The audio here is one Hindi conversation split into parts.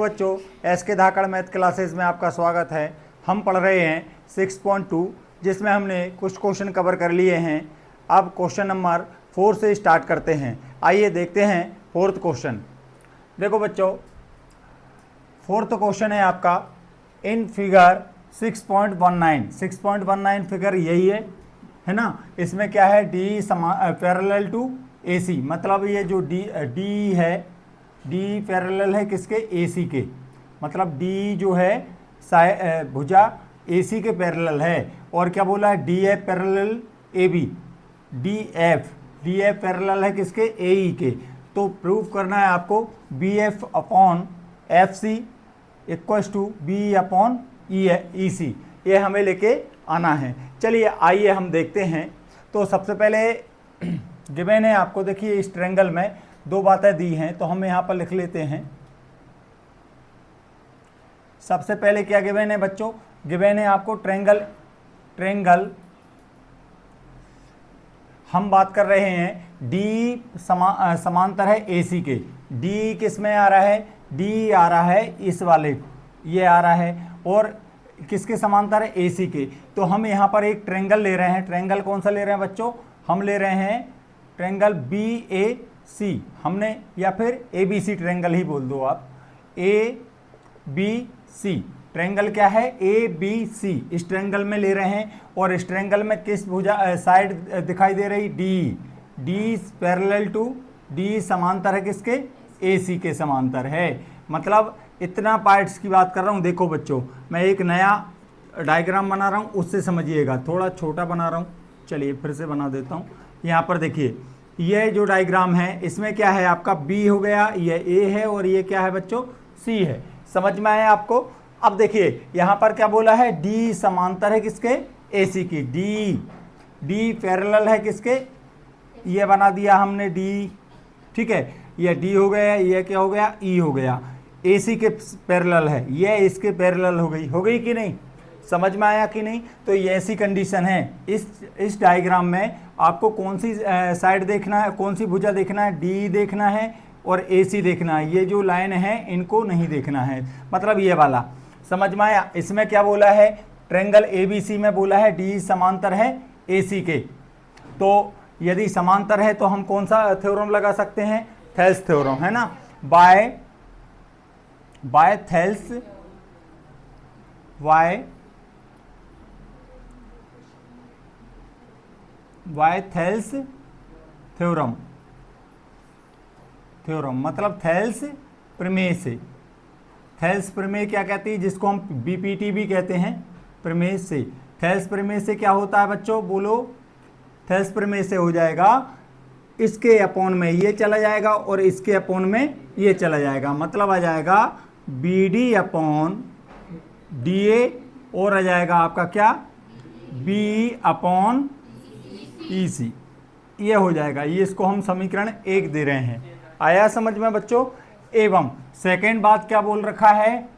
बच्चों, एस के धाकड़ मैथ क्लासेस में आपका स्वागत है। हम पढ़ रहे हैं 6.2 जिसमें हमने कुछ क्वेश्चन कवर कर लिए हैं। अब क्वेश्चन नंबर 4 से स्टार्ट करते हैं। आइए देखते हैं फोर्थ क्वेश्चन। देखो बच्चों, फोर्थ क्वेश्चन है आपका इन फिगर 6.19 फिगर यही है ना। इसमें क्या है, डी पैरेलल टू AC, मतलब ये जो डी है, डी पैरेलल है किसके, AC के, मतलब डी जो है भुजा AC के पैरेलल है। और क्या बोला है, DF parallel AB, DF parallel है किसके, AE के। तो प्रूव करना है आपको BF upon FC equals to B upon EC, ये हमें लेके आना है। चलिए आइए हम देखते हैं। तो सबसे पहले गिवन है आपको, देखिए इस ट्रायंगल में दो बातें दी हैं तो हम यहाँ पर लिख लेते हैं। सबसे पहले क्या गिवन है बच्चों, गिवन है आपको ट्रायंगल हम बात कर रहे हैं डी समांतर है AC के। डी किस में आ रहा है, डी आ रहा है इस वाले, ये आ रहा है, और किसके समांतर है, AC के। तो हम यहाँ पर एक ट्रायंगल ले रहे हैं। ट्रायंगल कौन सा ले रहे हैं बच्चों, हम ले रहे हैं ट्रायंगल BAC हमने, या फिर ABC ट्रायंगल ही बोल दो आप, ABC ट्रायंगल क्या है, ABC इस ट्रायंगल में ले रहे हैं। और इस ट्रायंगल में किस भुजा साइड दिखाई दे रही, डी पैरेलल टू, डी समांतर है किसके, AC के समांतर है। मतलब इतना पार्ट्स की बात कर रहा हूँ। देखो बच्चों, मैं एक नया डायग्राम बना रहा हूँ, उससे समझिएगा, थोड़ा छोटा बना रहा हूँ। चलिए फिर से बना देता हूँ। यहाँ पर देखिए, ये जो डायग्राम है इसमें क्या है आपका, B हो गया, ये A है, और ये क्या है बच्चों, C है। समझ में आया आपको। अब देखिए यहाँ पर क्या बोला है, D समांतर है किसके, AC की। D पैरेलल है किसके, ये बना दिया हमने D, ठीक है। ये D हो गया, ये क्या हो गया, E हो गया। AC के पैरेलल है, ये इसके पैरेलल हो गई कि नहीं, समझ में आया कि नहीं। तो ये ऐसी कंडीशन है। इस डायग्राम में आपको कौन सी साइड देखना है, कौन सी भुजा देखना है, डी देखना है और AC देखना है। ये जो लाइन है इनको नहीं देखना है, मतलब ये वाला, समझ में आया। इसमें क्या बोला है, ट्रायंगल ABC में बोला है डी समांतर है AC के। तो यदि समांतर है तो हम कौन सा थ्योरम लगा सकते हैं, थेल्स थ्योरम, है ना। बाय थेल्स थेल्स थ्योरम मतलब थेल्स प्रमेय से। थेल्स प्रमेय क्या कहती है, जिसको हम BPT भी कहते हैं, प्रमेय से। थेल्स प्रमेय से क्या होता है बच्चों, बोलो। थेल्स प्रमेय से हो जाएगा, इसके अपॉन में ये चला जाएगा और इसके अपॉन में ये चला जाएगा, मतलब आ जाएगा BD अपॉन DA, और आ जाएगा आपका क्या, B अपॉन EC, ये हो जाएगा। ये इसको हम समीकरण 1 दे रहे हैं। आया समझ में बच्चों। एवं सेकेंड बात क्या बोल रखा है,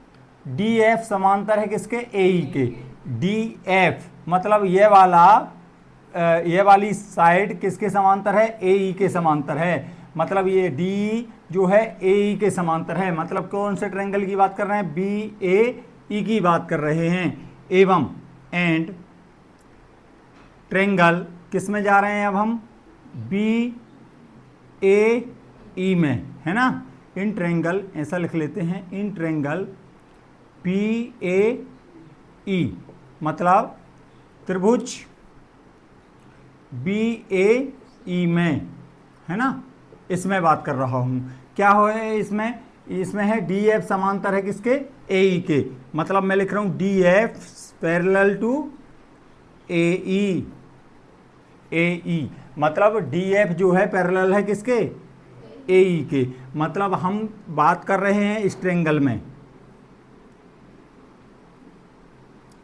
DF समांतर है किसके, AE के। DF मतलब ये वाली साइड किसके समांतर है, AE के समांतर है। मतलब ये D जो है AE के समांतर है। मतलब कौन से ट्रायंगल की बात कर रहे हैं, BAE की बात कर रहे हैं। एवं एंड ट्रायंगल किस में जा रहे हैं अब हम, BAE में, है ना। इन ट्रायंगल ऐसा लिख लेते हैं, इन ट्रायंगल BAE मतलब त्रिभुज BAE में, है ना, इसमें बात कर रहा हूं। क्या हो है इसमें है DF समांतर है किसके, AE के। मतलब मैं लिख रहा हूं DF पैरेलल टू AE, मतलब DF जो है पैरेलल है किसके, AE के। मतलब हम बात कर रहे हैं इस ट्रायंगल में,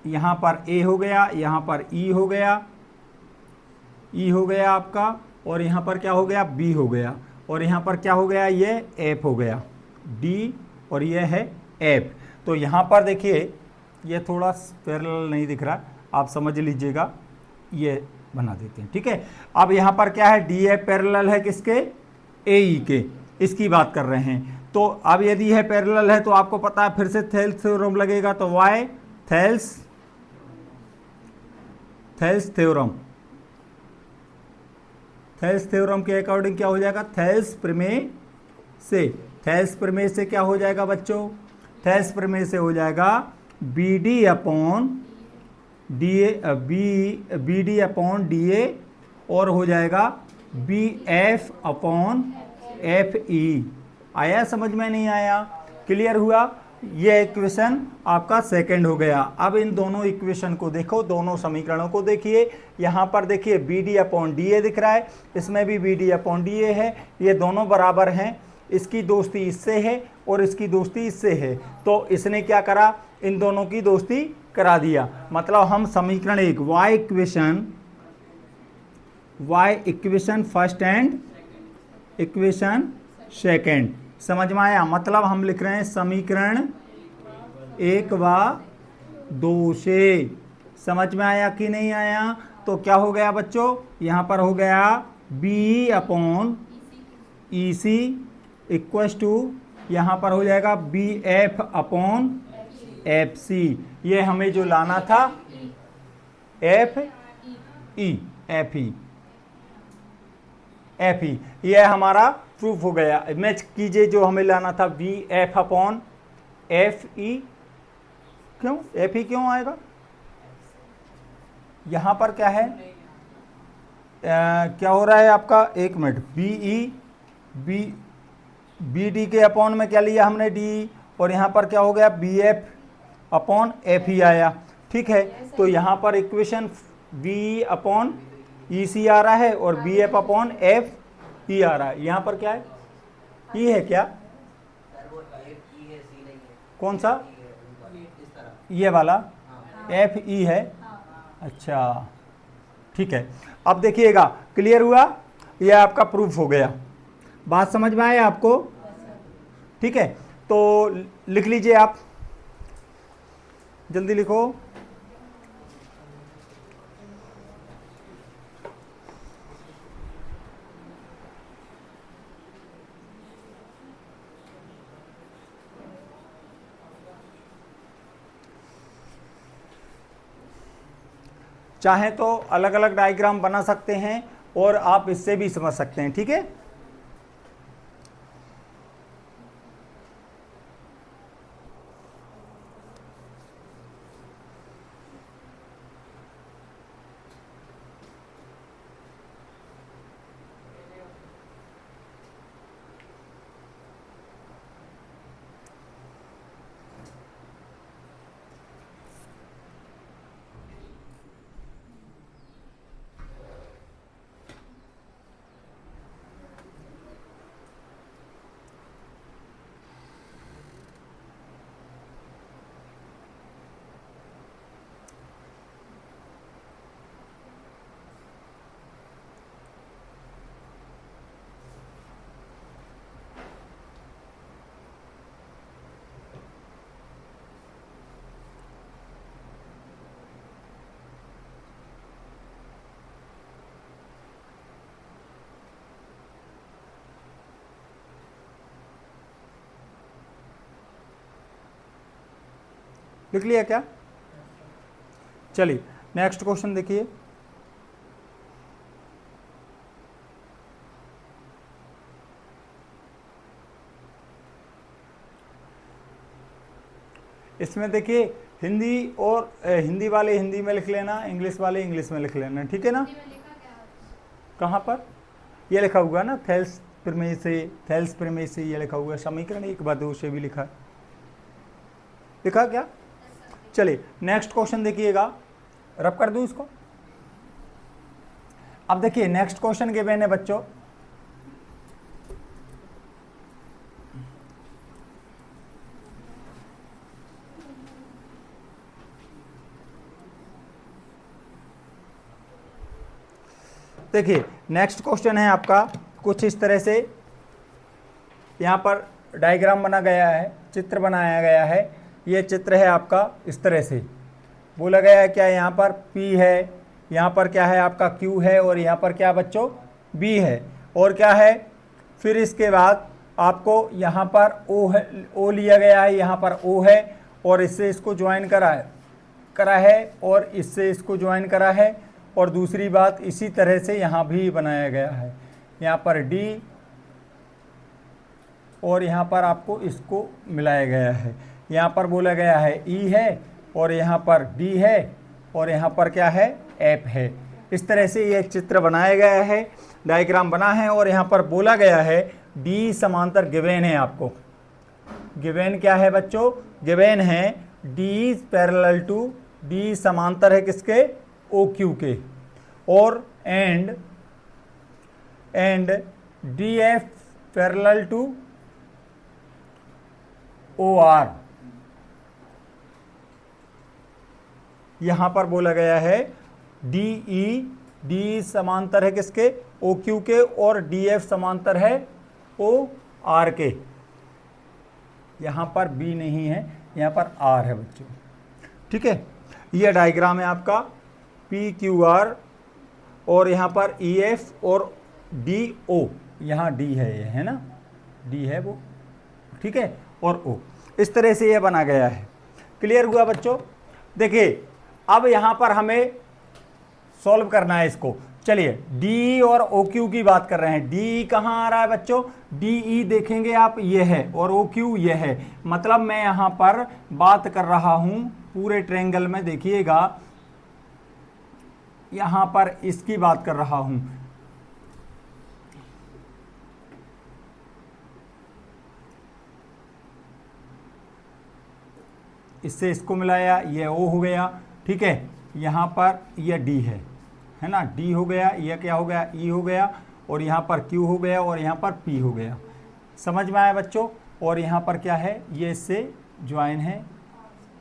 यहाँ पर A हो गया, यहाँ पर E हो गया आपका, और यहाँ पर क्या हो गया, B हो गया, और यहाँ पर क्या हो गया, ये F हो गया, D, और ये है F। तो यहाँ पर देखिए ये थोड़ा पैरेलल नहीं दिख रहा, आप समझ लीजिएगा, ये बना देते हैं, ठीक है। अब यहाँ पर क्या है, DF पैरेलल है किसके, AE के, इसकी बात कर रहे हैं। तो तो अब यदि यह पैरेलल है तो आपको पता है फिर से थेल्स थ्योरम लगेगा, तो by Thales theorem, Thales theorem के अकॉर्डिंग क्या हो जाएगा, थेल्स प्रमेय से क्या हो जाएगा बच्चों, थेल्स प्रमेय से हो जाएगा B D upon D A और हो जाएगा B F upon F E. आया समझ में, नहीं आया, क्लियर हुआ। ये इक्वेशन आपका सेकंड हो गया। अब इन दोनों इक्वेशन को देखो, दोनों समीकरणों को देखिए। यहाँ पर देखिए B D upon D A दिख रहा है, इसमें भी B D upon D A है, ये दोनों बराबर हैं। इसकी दोस्ती इससे है और इसकी दोस्ती इससे है, तो इसने क्या करा, इन दोनों की दोस्ती करा दिया। मतलब हम समीकरण एक by equation first and equation second, समझ में आया। मतलब हम लिख रहे हैं समीकरण 1 व 2 से, समझ में आया कि नहीं आया। तो क्या हो गया बच्चों, यहाँ पर हो गया B upon E C equals to, यहाँ पर हो जाएगा B F upon F C. ये हमें जो लाना था एफ ई, ये हमारा प्रूफ हो गया। मैच कीजिए, जो हमें लाना था B F upon F E, क्यों एफ ई क्यों आएगा, यहाँ पर क्या है, क्या हो रहा है आपका, एक मिनट, बी डी के अपॉन में क्या लिया हमने डी, और यहाँ पर क्या हो गया B F upon F E आया, ठीक है। तो यहाँ पर equation B upon E C आ रहा है और B F upon F E आ रहा है। यहाँ पर क्या है, ई है क्या, कौन सा, ये वाला एफ ई है, अच्छा ठीक है। अब देखिएगा, क्लियर हुआ, यह आपका प्रूफ हो गया। बात समझ में आया आपको, ठीक है। तो लिख लीजिए आप, जल्दी लिखो। चाहे तो अलग अलग डायग्राम बना सकते हैं और आप इससे भी समझ सकते हैं, ठीक है। लिख लिया क्या, चलिए नेक्स्ट क्वेश्चन देखिए। इसमें देखिए हिंदी और हिंदी वाले हिंदी में लिख लेना, इंग्लिश वाले इंग्लिश में लिख लेना, ठीक है ना। कहाँ पर ये लिखा हुआ ना, थेल्स प्रमेय से ये लिखा हुआ है। समीकरण 1 व 2 से भी लिखा क्या, चलिए नेक्स्ट क्वेश्चन देखिएगा, रब कर दूं इसको। अब देखिए नेक्स्ट क्वेश्चन के मैंने बच्चों, देखिए नेक्स्ट क्वेश्चन है आपका कुछ इस तरह से। यहाँ पर डायग्राम बना गया है, चित्र बनाया गया है। ये चित्र है आपका इस तरह से बोला गया है, क्या यहाँ पर P है, यहाँ पर क्या है आपका Q है, और यहाँ पर क्या बच्चों B है, और क्या है, फिर इसके बाद आपको यहाँ पर ओ है, ओ लिया गया है, यहाँ पर ओ है और इससे इसको ज्वाइन करा है और इससे इसको ज्वाइन करा है। और दूसरी बात इसी तरह से यहाँ भी बनाया गया है, यहाँ पर डी और यहाँ पर आपको इसको मिलाया गया है। यहाँ पर बोला गया है ई है और यहाँ पर डी है और यहाँ पर क्या है, एफ है। इस तरह से यह चित्र बनाया गया है, डायग्राम बना है और यहाँ पर बोला गया है डी समांतर गिवेन है। आपको गिवेन क्या है बच्चों, गिवेन है डी पैरेलल टू, डी समांतर है किसके, ओ क्यू के, और and D F parallel to O R. यहां पर बोला गया है डी ई, डी समांतर है किसके, ओ क्यू के, और डी एफ समांतर है ओ आर के। यहां पर बी नहीं है, यहां पर आर है बच्चों, ठीक है। यह डायग्राम है आपका पी क्यू आर और यहाँ पर ई एफ और डी ओ, यहाँ डी है ये, है ना, डी है वो, ठीक है, और ओ। इस तरह से यह बना गया है। क्लियर हुआ बच्चों। देखिए अब यहाँ पर हमें सॉल्व करना है इसको। चलिए डी और ओ क्यू की बात कर रहे हैं। डी कहाँ आ रहा है बच्चों, डी ई देखेंगे आप, ये है, और ओ क्यू ये है। मतलब मैं यहाँ पर बात कर रहा हूँ पूरे ट्रायंगल में, देखिएगा यहाँ पर इसकी बात कर रहा हूँ। इससे इसको मिलाया, ये ओ हो गया, ठीक है। यहाँ पर यह डी है ना, डी हो गया, यह क्या हो गया, ई हो गया, और यहाँ पर क्यू हो गया, और यहाँ पर पी हो गया। समझ में आया बच्चों। और यहाँ पर क्या है, ये इससे ज्वाइन है,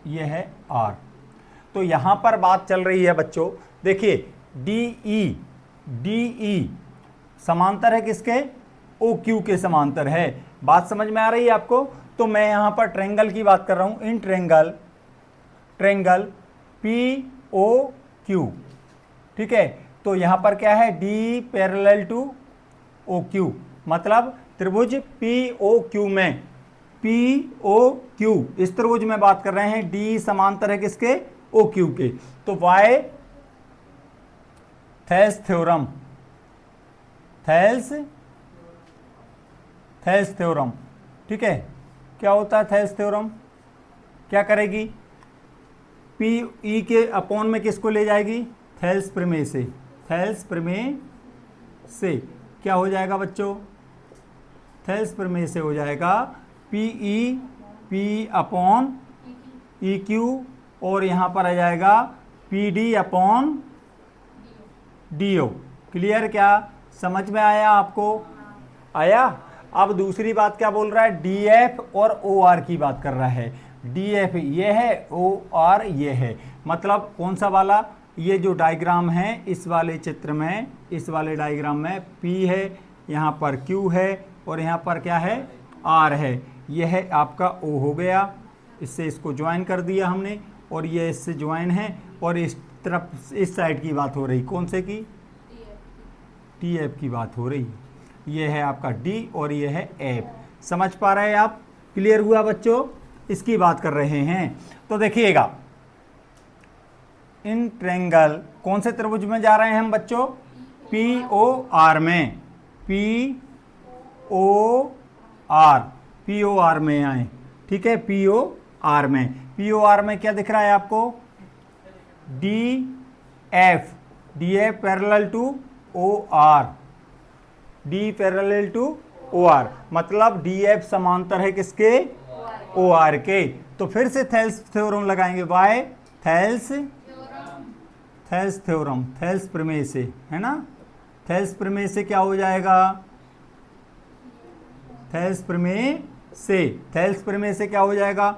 ये है आर। तो यहाँ पर बात चल रही है बच्चों, देखिए डी ई समांतर है किसके, ओ क्यू के समांतर है। बात समझ में आ रही है आपको। तो मैं यहाँ पर ट्रायंगल की बात कर रहा हूँ, in triangle P O Q, ठीक है। तो यहाँ पर क्या है, D parallel to O Q, मतलब त्रिभुज पी ओ क्यू में, पी ओ क्यू इस त्रिभुज में बात कर रहे हैं। डी समांतर है किसके, ओ क्यू के। तो वाई थेल्स थ्योरम, ठीक है। क्या होता है थेल्स थ्योरम, क्या करेगी, पी ई के अपॉन में किसको ले जाएगी, थेल्स प्रमेय से। थेल्स प्रमेय से क्या हो जाएगा बच्चों, थेल्स प्रमेय से हो जाएगा P E, P upon E Q, और यहाँ पर आ जाएगा P D upon D O. Clear, क्या समझ में आया आपको, आया। अब दूसरी बात क्या बोल रहा है, डी एफ और ओ आर की बात कर रहा है। डी एफ ये है, ओ आर ये है। मतलब कौन सा वाला, ये जो डायग्राम है इस वाले चित्र में, इस वाले डायग्राम में पी है, यहाँ पर क्यू है, और यहाँ पर क्या है, आर है। यह है आपका ओ हो गया, इससे इसको ज्वाइन कर दिया हमने, और ये इससे ज्वाइन है, और इस तरफ इस साइड की बात हो रही, कौन से की, टी एफ की बात हो रही। ये है आपका डी और ये है एफ। समझ पा रहे हैं आप। क्लियर हुआ बच्चों, इसकी बात कर रहे हैं। तो देखिएगा इन ट्रायंगल कौन से त्रिभुज में जा रहे हैं हम बच्चों, पी ओ आर में, पी ओ आर में आए, ठीक है। पी ओ आर में क्या दिख रहा है आपको, D F parallel to O R, D parallel to O R, मतलब डी एफ समांतर है किसके, ओ आर के। तो फिर से थेल्स थ्योरम लगाएंगे, वाई थेल्स थ्योरम, थेल्स प्रमेय से, है ना। थेल्स प्रमेय से क्या हो जाएगा, थेल्स प्रमेय से क्या हो जाएगा,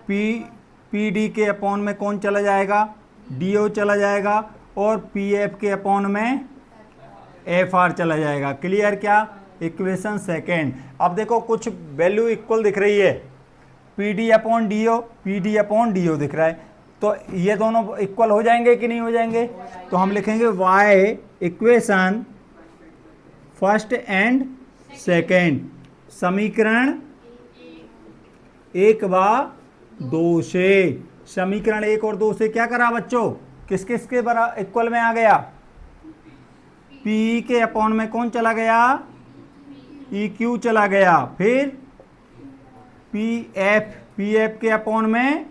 पी डी के अपॉन में कौन चला जाएगा, डी ओ चला जाएगा, और पी एफ के अपॉन में एफ आर चला जाएगा। क्लियर, क्या इक्वेशन सेकेंड। अब देखो कुछ वैल्यू इक्वल दिख रही है, P D upon D O दिख रहा है, तो ये दोनों इक्वल हो जाएंगे कि नहीं हो जाएंगे। तो हम लिखेंगे by equation first and second, समीकरण एक व दो से, समीकरण एक और दो से क्या करा बच्चों, किस किस के बराबर इक्वल में आ गया, पी के अपॉन में कौन चला गया, ई क्यू चला गया, फिर पी एफ के अपॉन में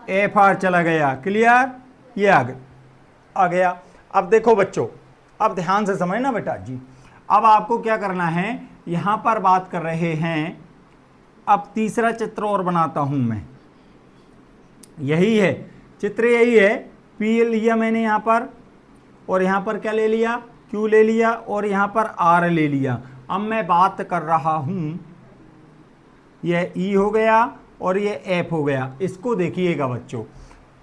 एफ आर चला गया। क्लियर, ये आ गया। अब देखो बच्चों, अब ध्यान से समझना बेटा जी, अब आपको क्या करना है, यहां पर बात कर रहे हैं, अब तीसरा चित्र और बनाता हूं मैं, यही है चित्र, यही है, पी लिया मैंने यहां पर, और यहां पर क्या ले लिया, क्यू ले लिया, और यहां पर आर ले लिया। अब मैं बात कर रहा हूं, यह ई हो गया और ये एफ हो गया। इसको देखिएगा बच्चों,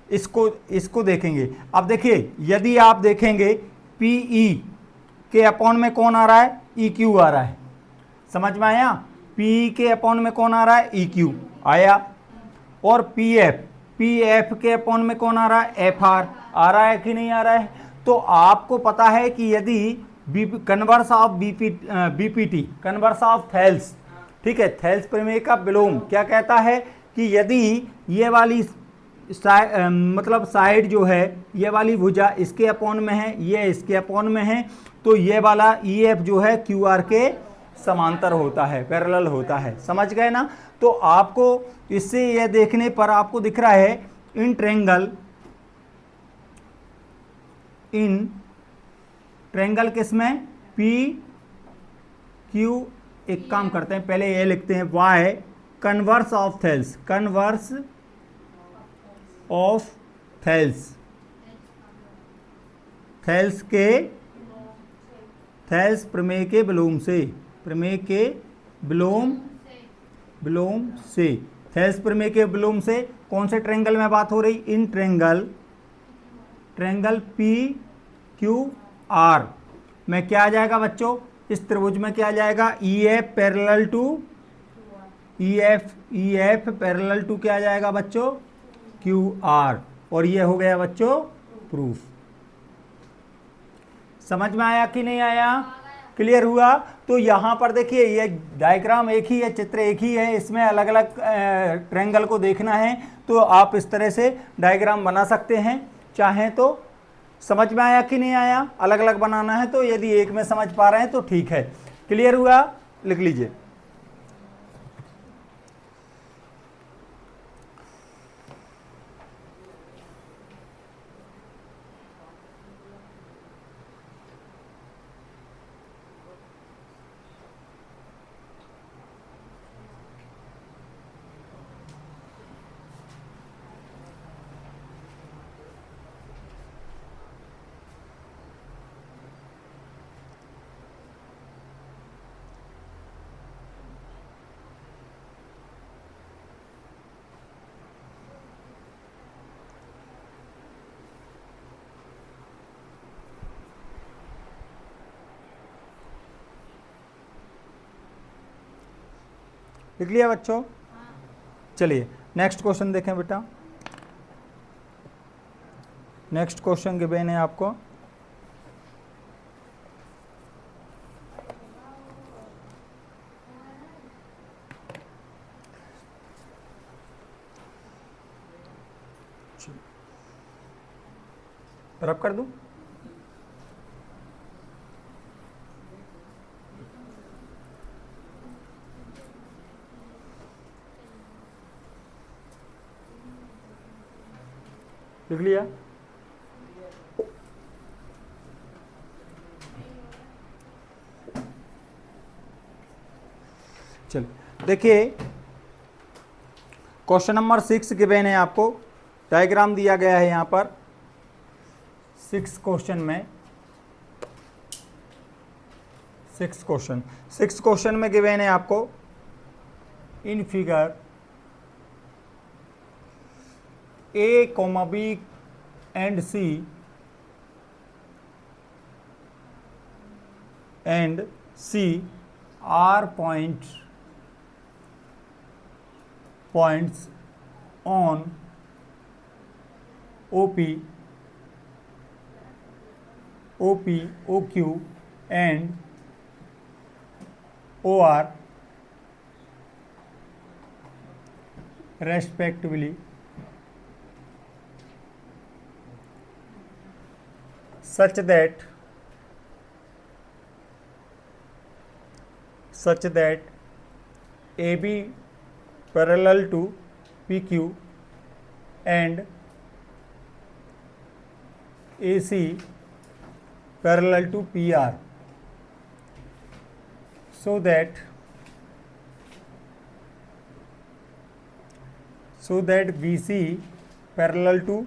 इसको देखेंगे। अब देखिए, यदि आप देखेंगे पीई के अपॉन में कौन आ रहा है, ई क्यू आ रहा है, समझ में आया, पी के अपॉन में कौन आ रहा है, ई क्यू आया, और पी एफ के अपॉन में कौन आ रहा है, एफ आर आ रहा है कि नहीं आ रहा है। तो आपको पता है कि यदि converse of BPT, converse of Thales, ठीक है, थेल्स प्रमेय का विलोम क्या कहता है कि यदि ये वाली मतलब साइड जो है, ये वाली भुजा इसके अपॉन में है, ये इसके अपॉन में है, तो ये वाला ई एफ जो है क्यू आर के समांतर होता है, पैरेलल होता है। समझ गए ना। तो आपको इससे यह देखने पर आपको दिख रहा है इन ट्रेंगल किसमें, पी क्यू, एक काम करते हैं, पहले ये लिखते हैं by converse of Thales, converse of Thales, Thales के, थेल्स प्रमेय के विलोम से, प्रमेय के विलोम से, थेल्स प्रमेय के विलोम से कौन से ट्रेंगल में बात हो रही, in triangle P Q R में क्या आ जाएगा बच्चों, इस त्रिभुज में क्या आ जाएगा, E F parallel to, E F parallel to क्या आ जाएगा बच्चों, क्यू आर, और ये हो गया बच्चों प्रूफ। समझ में आया कि नहीं आया, क्लियर हुआ। तो यहां पर देखिए, ये डायग्राम एक ही है, चित्र एक ही है, इसमें अलग अलग ट्रायंगल को देखना है तो आप इस तरह से डायग्राम बना सकते हैं चाहें तो। समझ में आया कि नहीं आया, अलग अलग बनाना है तो, यदि एक में समझ पा रहे हैं तो ठीक है। क्लियर हुआ, लिख लीजिए। लिख लिया बच्चों। चलिए नेक्स्ट क्वेश्चन देखें बेटा। नेक्स्ट क्वेश्चन गिवन है आपको, रब कर दूं, लिख लिया। चलिए देखिए, क्वेश्चन नंबर 6 गिवन है आपको, डायग्राम दिया गया है यहां पर 6 क्वेश्चन में, 6 क्वेश्चन में गिवन है आपको in figure A, B and C are points on OP, OQ and OR respectively such that AB parallel to PQ and AC parallel to PR, so that BC parallel to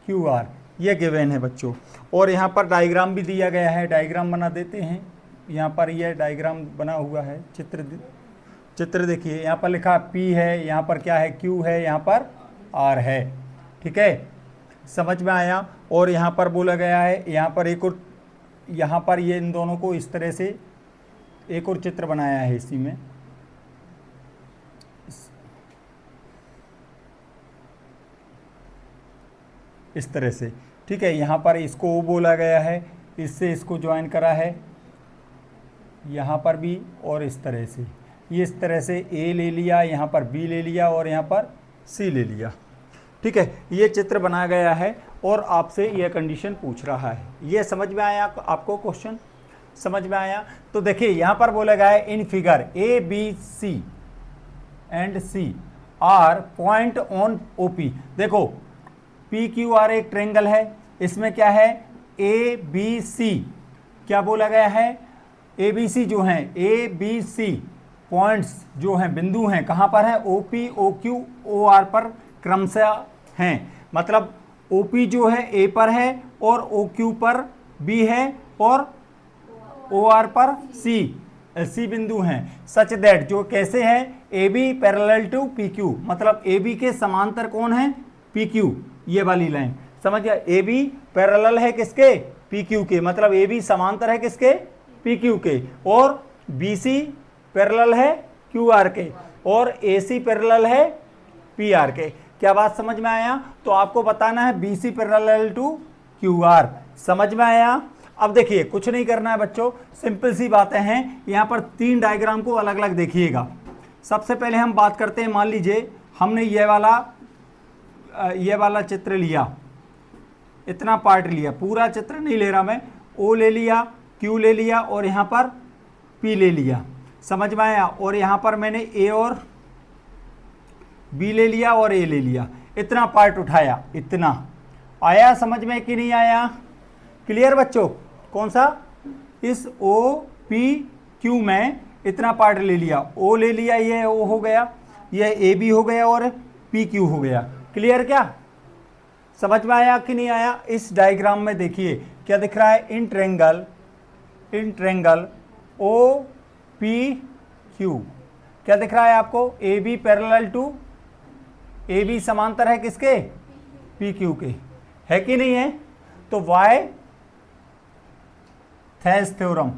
QR। ये गिवन है बच्चों। और यहाँ पर डायग्राम भी दिया गया है, डायग्राम बना देते हैं। यहाँ पर ये डायग्राम बना हुआ है, चित्र देखिए। यहाँ पर लिखा P है, यहाँ पर क्या है Q है, यहाँ पर R है। ठीक है, समझ में आया। और यहाँ पर बोला गया है, यहाँ पर एक और, यहाँ पर ये इन दोनों को इस तरह से एक और चित्र बनाया है इसी में। इस तरह से, ठीक है। यहाँ पर इसको O बोला गया है, इससे इसको ज्वाइन करा है यहाँ पर भी, और इस तरह से, ये इस तरह से A ले लिया, यहाँ पर B ले लिया और यहाँ पर C ले लिया। ठीक है, ये चित्र बनाया गया है और आपसे यह कंडीशन पूछ रहा है। ये समझ में आया आपको? क्वेश्चन समझ में आया? तो देखिए यहाँ पर बोला गया है in figure ABC and C are point on OP। देखो PQR एक ट्रेंगल है, इसमें क्या है ABC, क्या बोला गया है ABC जो हैं, ABC पॉइंट्स जो हैं, बिंदु हैं, कहाँ पर है OP OQ OR पर क्रमशः हैं। मतलब OP जो है A पर है और OQ पर B है और OR पर C बिंदु हैं। सच दैट, जो कैसे है AB पैरेलल टू PQ, मतलब AB के समांतर कौन है PQ, ये वाली लाइन समझ गया। AB पैरेलल है किसके PQ के, मतलब AB समांतर है किसके PQ के, और BC पैरेलल है QR के, और AC पैरेलल है PR के। क्या बात समझ में आया? तो आपको बताना है BC पैरेलल टू QR। समझ में आया? अब देखिए कुछ नहीं करना है बच्चों, सिंपल सी बातें हैं। यहाँ पर 3 डायग्राम को अलग अलग देखिएगा। सबसे पहले हम बात करते हैं, मान लीजिए हमने ये वाला चित्र लिया, इतना पार्ट लिया, पूरा चित्र नहीं ले रहा मैं, O ले लिया, Q ले लिया और यहाँ पर P ले लिया। समझ में आया? और यहाँ पर मैंने A और B ले लिया और A ले लिया, इतना पार्ट उठाया। इतना आया समझ में कि नहीं आया? क्लियर बच्चों? कौन सा? इस OPQ में इतना पार्ट ले लिया, O ले लिया, ये O हो गया, ये AB हो गया और PQ हो गया। क्लियर? क्या समझ में आया कि नहीं आया? इस डायग्राम में देखिए क्या दिख रहा है, इन ट्रेंगल OPQ क्या दिख रहा है आपको, AB पैरेलल टू, AB समांतर है किसके PQ के, है कि नहीं है? तो वाई थेल्स थ्योरम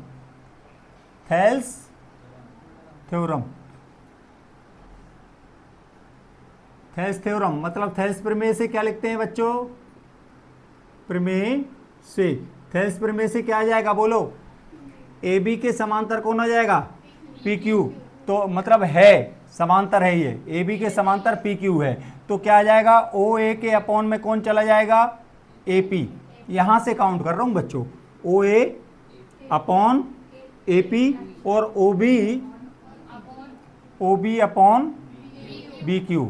मतलब थेल्स प्रमेय से क्या लिखते हैं बच्चों? प्रमेय से, थेल्स प्रमेय से क्या आ जाएगा बोलो? AB के समांतर कौन आ जाएगा? PQ। तो मतलब है समांतर है, ये AB के समांतर PQ है, तो क्या आ जाएगा? OA के अपॉन में कौन चला जाएगा? AP। यहां से काउंट कर रहा हूं बच्चों, OA अपॉन AP और OB अपॉन BQ।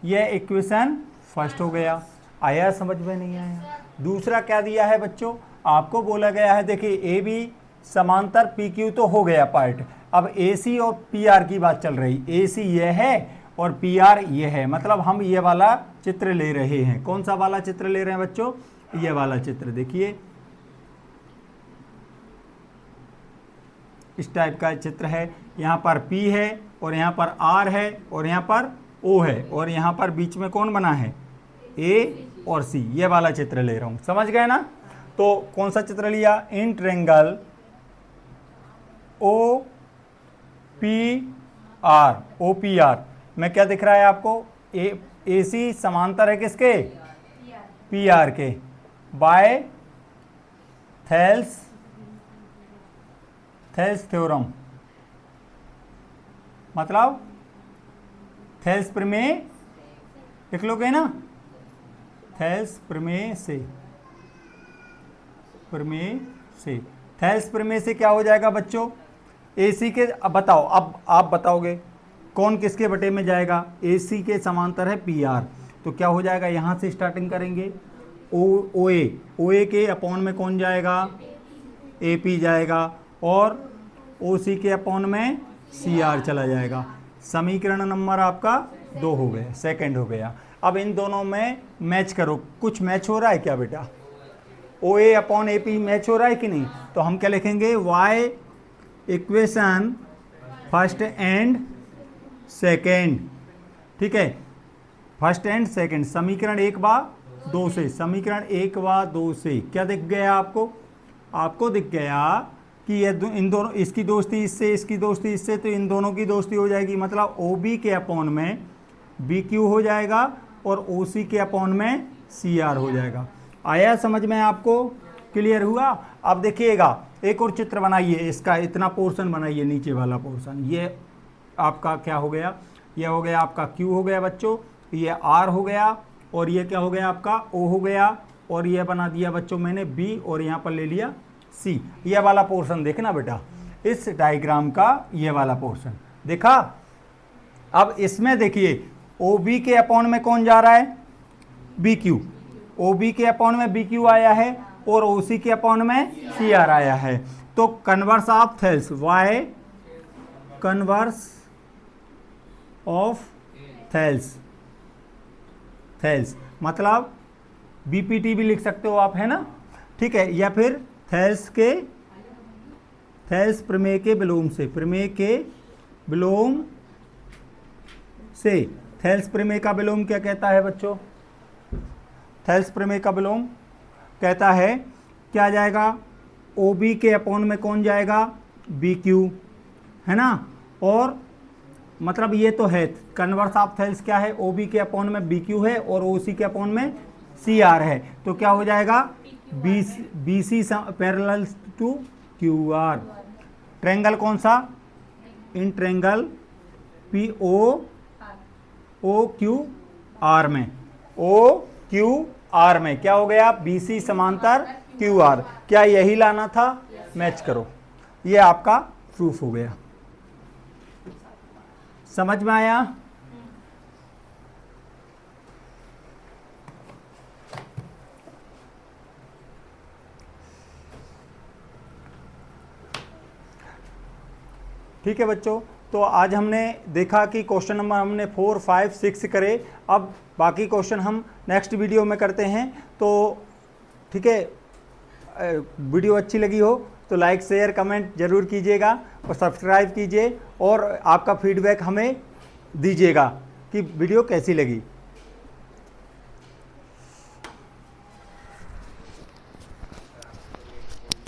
यह इक्वेशन फर्स्ट हो गया। आया समझ में? नहीं आया? दूसरा क्या दिया है बच्चों? आपको बोला गया है, देखिए AB समांतर PQ तो हो गया पार्ट, अब AC और PR की बात चल रही। AC ये है और PR ये है, मतलब हम ये वाला चित्र ले रहे हैं। कौन सा वाला चित्र ले रहे हैं बच्चों? ये वाला चित्र। देखिए इस टाइप का चित्र है, यहाँ पर P है और यहाँ पर R है और यहाँ पर O है और यहाँ पर बीच में कौन बना है? A और C। ये वाला चित्र ले रहा हूँ, समझ गए ना? तो कौन सा चित्र लिया? इन ट्रेंगल OPR में क्या दिख रहा है आपको? AC समांतर है किसके? PR के, बाय थेल्स थ्योरम, मतलब थेल्स प्रमेय लिख लोगे ना, थेल्स प्रमेय से, प्रमेय से, थेल्स प्रमेय से क्या हो जाएगा बच्चों, AC के, अब बताओ, अब आप बताओगे कौन किसके बटे में जाएगा, AC के समांतर है PR, तो क्या हो जाएगा, यहाँ से स्टार्टिंग करेंगे, OA के अपॉन में कौन जाएगा, AP जाएगा, और OC के अपॉन में CR चला जाएगा। समीकरण नंबर आपका 2 हो गया, सेकंड हो गया। अब इन दोनों में मैच करो, कुछ मैच हो रहा है क्या बेटा, OA अपॉन AP मैच हो रहा है कि नहीं, तो हम क्या लिखेंगे, Y equation first and second, ठीक है, फर्स्ट एंड सेकेंड, समीकरण 1 व 2 से, समीकरण 1 व 2 से क्या दिख गया आपको, आपको दिख गया कि ये इन दोनों, इसकी दोस्ती इससे, इसकी दोस्ती इससे, तो इन दोनों की दोस्ती हो जाएगी, मतलब OB के अपॉन में BQ हो जाएगा और OC के अपॉन में CR हो जाएगा। आया समझ में आपको, क्लियर हुआ। अब देखिएगा एक और चित्र बनाइए, इसका इतना पोर्शन बनाइए, नीचे वाला पोर्शन, ये आपका क्या हो गया, ये हो गया आपका Q हो गया बच्चों, ये R हो गया, और ये क्या हो गया आपका O हो गया, और ये बना दिया बच्चों मैंने B, और यहाँ पर ले लिया C। ये वाला पोर्शन देखना बेटा, इस डायग्राम का ये वाला पोर्शन देखा। अब इसमें देखिए OB के अपॉन में कौन जा रहा है, BQ, OB के अपॉन में BQ आया है, और OC के अपॉन में CR आया है। तो converse of Thales, Y converse of Thales, Thales मतलब BPT भी लिख सकते हो आप, है ना, ठीक है, या फिर थेल्स के, थेल्स प्रमेय के विलोम से, प्रमेय के विलोम से, थेल्स प्रमेय का विलोम क्या कहता है बच्चों, थेल्स प्रमेय का विलोम कहता है क्या जाएगा, OB के अपॉन में कौन जाएगा, BQ, है ना, और मतलब ये तो है, कन्वर्स ऑफ थेल्स क्या है, OB के अपॉन में BQ है और OC के अपॉन में CR है, तो क्या हो जाएगा, BC parallel to QR। Triangle कौन सा, इन ट्रायंगल POQR में, OQR में क्या हो गया, BC समांतर QR, क्या यही लाना था, मैच करो, ये आपका प्रूफ हो गया। समझ में आया। ठीक है बच्चों, तो आज हमने देखा कि क्वेश्चन नंबर हमने 4, 5, 6 करे। अब बाकी क्वेश्चन हम नेक्स्ट वीडियो में करते हैं। तो ठीक है, वीडियो अच्छी लगी हो तो लाइक शेयर कमेंट जरूर कीजिएगा और सब्सक्राइब कीजिए, और आपका फीडबैक हमें दीजिएगा कि वीडियो कैसी लगी।